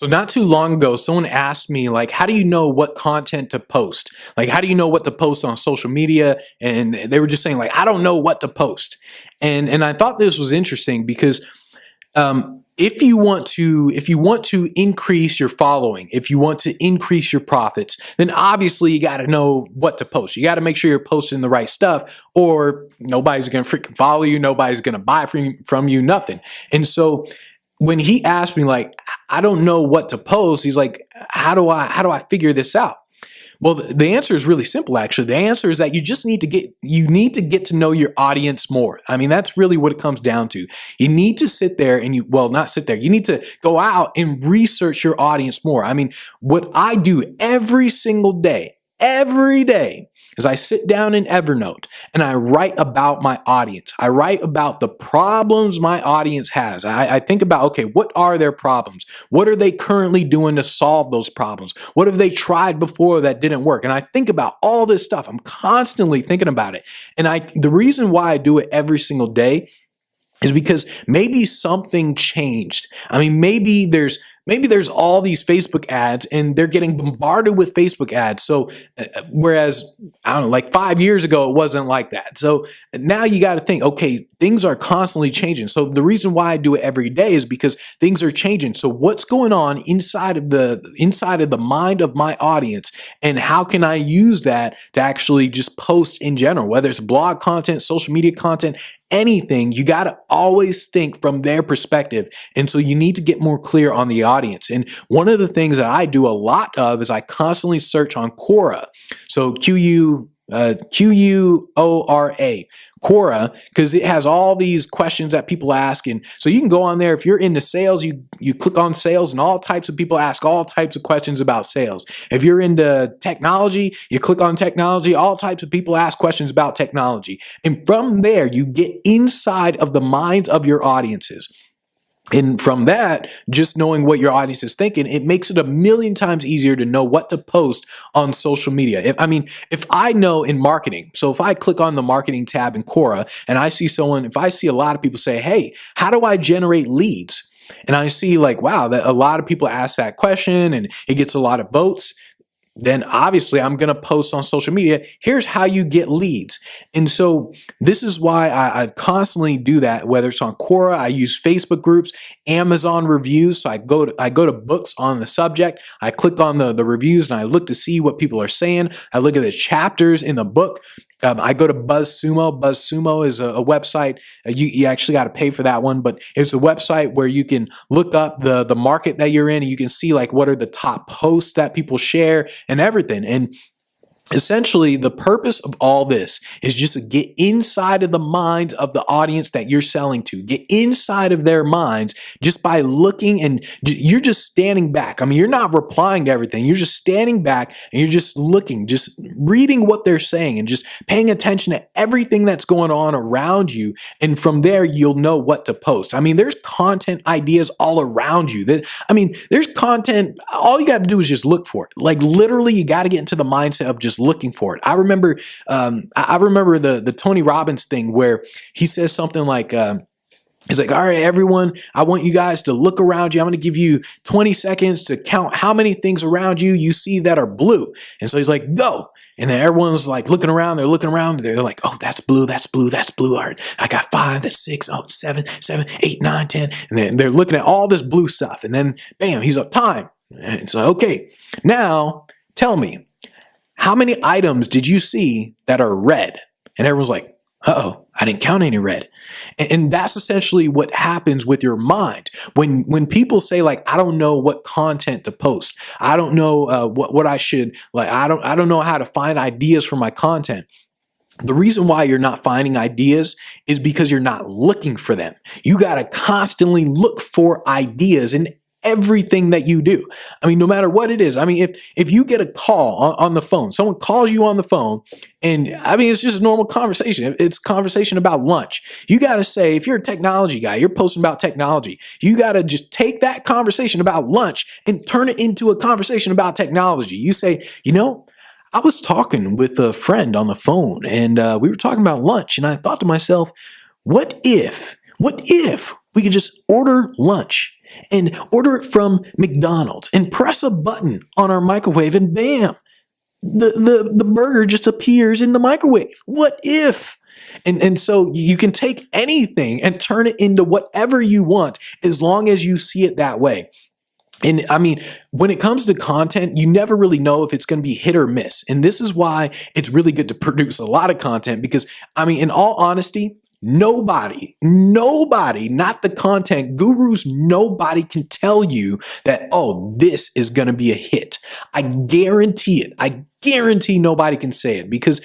So not too long ago, someone asked me, like, how do you know what content to post? Like, how do you know what to post on social media? And they were just saying, like, I don't know what to post. And I thought this was interesting because if you want to increase your following, if you want to increase your profits, then obviously you got to know what to post. You got to make sure you're posting the right stuff, or nobody's going to freaking follow you. Nobody's going to buy from you, nothing. And so when he asked me, like, I don't know what to post, he's like, how do I figure this out? Well, the answer is really simple, actually. The answer is that you need to get to know your audience more. I mean, that's really what it comes down to. You need to sit there and not sit there. You need to go out and research your audience more. I mean, what I do every single day, every day, is I sit down in Evernote and I write about my audience. I write about the problems my audience has. I think about, okay, what are their problems? What are they currently doing to solve those problems? What have they tried before that didn't work? And I think about all this stuff. I'm constantly thinking about it. And the reason why I do it every single day is because maybe something changed. I mean, maybe there's all these Facebook ads and they're getting bombarded with Facebook ads. So whereas, I don't know, like 5 years ago, it wasn't like that. So now you got to think, okay, things are constantly changing. So the reason why I do it every day is because things are changing. So what's going on inside of the mind of my audience, and how can I use that to actually just post in general, whether it's blog content, social media content, anything. You got to always think from their perspective. And so you need to get more clear on the audience. And one of the things that I do a lot of is I constantly search on Quora. So Quora, Quora, because it has all these questions that people ask. And so you can go on there. If you're into sales, you click on sales, and all types of people ask all types of questions about sales. If you're into technology, you click on technology, all types of people ask questions about technology. And from there, you get inside of the minds of your audiences. And from that, just knowing what your audience is thinking, it makes it a million times easier to know what to post on social media. If I know in marketing, so if I click on the marketing tab in Quora and if I see a lot of people say, hey, how do I generate leads? And I see like, wow, that a lot of people ask that question and it gets a lot of votes. Then obviously I'm going to post on social media. Here's how you get leads. And so this is why I constantly do that, whether it's on Quora, I use Facebook groups, Amazon reviews. So I go to books on the subject. I click on the reviews and I look to see what people are saying. I look at the chapters in the book. I go to BuzzSumo. BuzzSumo is a website. You actually got to pay for that one, but it's a website where you can look up the market that you're in, and you can see like what are the top posts that people share and everything. And essentially, the purpose of all this is just to get inside of the minds of the audience that you're selling to. Get inside of their minds just by looking, and you're just standing back. I mean, you're not replying to everything. You're just standing back and you're just looking, just reading what they're saying and just paying attention to everything that's going on around you. And from there, you'll know what to post. I mean, there's content ideas all around you. There's content. All you got to do is just look for it. Like literally, you got to get into the mindset of just looking for it. I remember the Tony Robbins thing where he says something like, he's like, all right, everyone, I want you guys to look around you. I'm going to give you 20 seconds to count how many things around you see that are blue. And so he's like, go. And then everyone's like looking around. They're looking around. They're like, oh, that's blue. That's blue. That's blue. All right, I got 5. That's 6. Oh, 7, 8, 9, 10. And then they're looking at all this blue stuff. And then bam, he's up time. And so, okay, now tell me, how many items did you see that are red? And everyone's like, uh-oh, I didn't count any red. And that's essentially what happens with your mind. When people say like, I don't know what content to post. I don't know what I should, like, I don't know how to find ideas for my content. The reason why you're not finding ideas is because you're not looking for them. You got to constantly look for ideas in everything that you do. I mean, no matter what it is. I mean, if you get a call on the phone, someone calls you on the phone, and I mean, it's just a normal conversation. It's a conversation about lunch. You got to say, if you're a technology guy, you're posting about technology, you got to just take that conversation about lunch and turn it into a conversation about technology. You say, I was talking with a friend on the phone and we were talking about lunch, and I thought to myself, what if we could just order lunch and order it from McDonald's and press a button on our microwave and bam, the burger just appears in the microwave. What if? And so you can take anything and turn it into whatever you want as long as you see it that way. And I mean, when it comes to content, you never really know if it's going to be hit or miss. And this is why it's really good to produce a lot of content because, I mean, in all honesty, nobody, not the content gurus, nobody can tell you that, oh, this is going to be a hit. I guarantee it. I guarantee nobody can say it because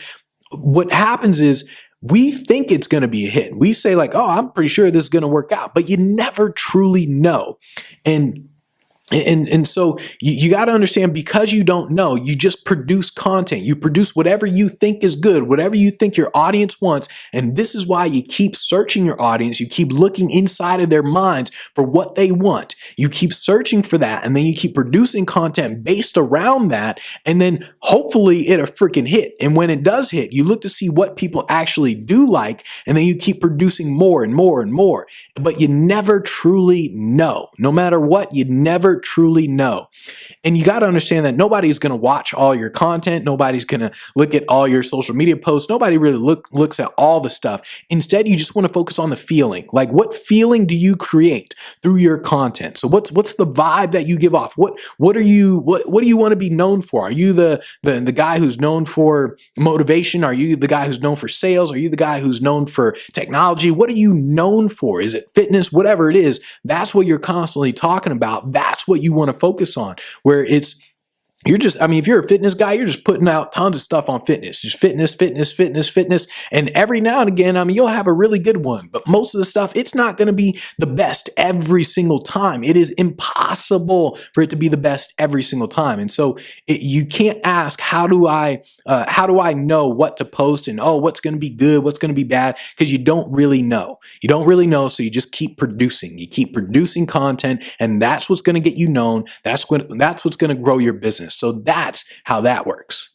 what happens is we think it's going to be a hit. We say like, oh, I'm pretty sure this is going to work out, but you never truly know. And so you got to understand, because you don't know, you just produce content. You produce whatever you think is good, whatever you think your audience wants. And this is why you keep searching your audience. You keep looking inside of their minds for what they want. You keep searching for that. And then you keep producing content based around that. And then hopefully it'll freaking hit. And when it does hit, you look to see what people actually do like. And then you keep producing more and more and more. But you never truly know. No matter what, you never truly know. And you got to understand that nobody's going to watch all your content. Nobody's going to look at all your social media posts. Nobody really looks at all the stuff. Instead, you just want to focus on the feeling. Like, what feeling do you create through your content? So what's the vibe that you give off? What do you want to be known for? Are you the guy who's known for motivation? Are you the guy who's known for sales? Are you the guy who's known for technology? What are you known for? Is it fitness? Whatever it is, that's what you're constantly talking about. That's what you want to focus on, where you're just, I mean, if you're a fitness guy, you're just putting out tons of stuff on fitness, just fitness. And every now and again, I mean, you'll have a really good one, but most of the stuff, it's not going to be the best every single time. It is impossible for it to be the best every single time. And so you can't ask, how do I know what to post and, oh, what's going to be good, what's going to be bad? Because you don't really know. You don't really know. So you just keep producing. You keep producing content, and that's what's going to get you known. That's what's going to grow your business. So that's how that works.